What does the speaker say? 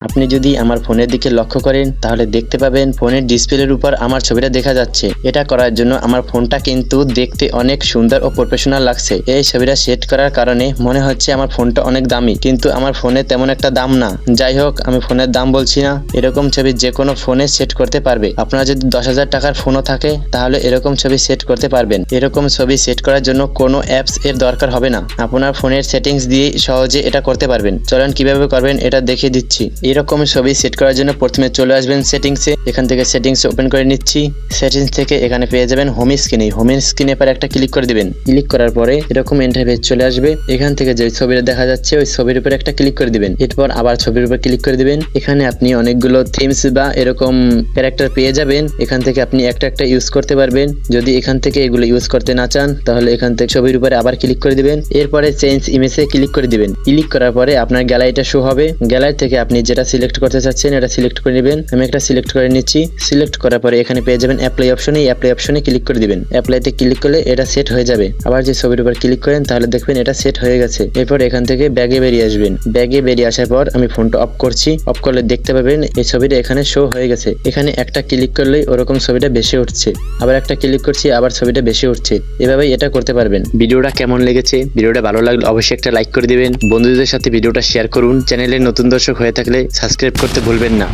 আপনি যদি আমার ফোনের দিকে লক্ষ্য করেন তাহলে দেখতে পাবেন ফোনের ডিসপ্লের উপর আমার ছবিটা দেখা যাচ্ছে। এটা করার জন্য আমার ফোনটা কিন্তু দেখতে অনেক সুন্দর ও প্রফেশনাল লাগছে। এই ছবিটা সেট করার কারণে মনে হচ্ছে আমার ফোনটা অনেক দামি, কিন্তু আমার ফোনে তেমন একটা দাম না। যাই হোক, আমি ফোনের দাম বলছি না। এরকম ছবি যে কোনো ফোনে সেট করতে পারবে। আপনার যদি 10,000 টাকার ফোনও থাকে তাহলে এরকম ছবি সেট করতে পারবেন। এরকম ছবি সেট করার জন্য কোনো অ্যাপস এর দরকার হবে না। আপনার ফোনের সেটিংস দিয়ে সহজে এটা করতে পারবেন। চলেন কিভাবে করবেন এটা দেখিয়ে দিচ্ছি। এরকম ছবি সেট করার জন্য প্রথমে চলে আসবেন সেটিংসে। এখান থেকে সেটিংস ওপেন করে নিচ্ছি। সেটিংস থেকে এখানে পেয়ে যাবেন হোম স্ক্রিনে। হোম স্ক্রিনে পর একটা ক্লিক করে দিবেন। ক্লিক করার পরে এরকম ইন্টারফেস চলে আসবে। এখান থেকে যে ছবিটা দেখা যাচ্ছে ওই ছবির উপর একটা ক্লিক করে দিবেন। এরপর আবার ছবির উপর ক্লিক করে দিবেন। এখানে আপনি অনেকগুলো থিমস বা এরকম ক্যারেক্টার পেয়ে যাবেন। এখান থেকে আপনি একটা একটা ইউজ করতে পারবেন। যদি এখান থেকে এগুলো ইউজ করতে না চান তাহলে এখান থেকে ছবির উপরে আবার ক্লিক করে দিবেন। এরপরে চেঞ্জ ইমেজে ক্লিক করে দিবেন। ক্লিক করার পরে আপনার গ্যালারিটা শো হবে। গ্যালারি থেকে আপনি যেটা সিলেক্ট করতে চাচ্ছেন এটা সিলেক্ট করে নেবেন। আমি একটা সিলেক্ট করে নিচ্ছি। সিলেক্ট করার পরে এখানে পেয়ে যাবেন অ্যাপ্লাই অপশনে। অ্যাপ্লাই অপশনে ক্লিক করে দিবেন। অ্যাপ্লাইতে ক্লিক করলে এটা সেট হয়ে যাবে। আবার যে ছবির উপর ক্লিক করেন তাহলে দেখবেন এটা সেট হয়ে গেছে। এরপর এখান থেকে ব্যাগে বেরিয়ে আসবেন। ব্যাগে বেরিয়ে আসার পর আমি ফোনটা অফ করছি। অফ করলে দেখতে পাবেন এই ছবিটা এখানে শো হয়ে গেছে। এখানে একটা ক্লিক করলেই ওরকম ছবিটা বেশি উঠছে। আবার একটা ক্লিক করছি, আবার ছবিটা বেশি উঠছে। এভাবেই এটা করতে পারবেন। ভিডিওটা কেমন লেগেছে? ভিডিওটা ভালো লাগলে অবশ্যই একটা লাইক করে দিবেন। বন্ধুদের সাথে ভিডিওটা শেয়ার করুন। চ্যানেলের নতুন দর্শক হয়ে থাকলে সাবস্ক্রাইব করতে ভুলবেন না।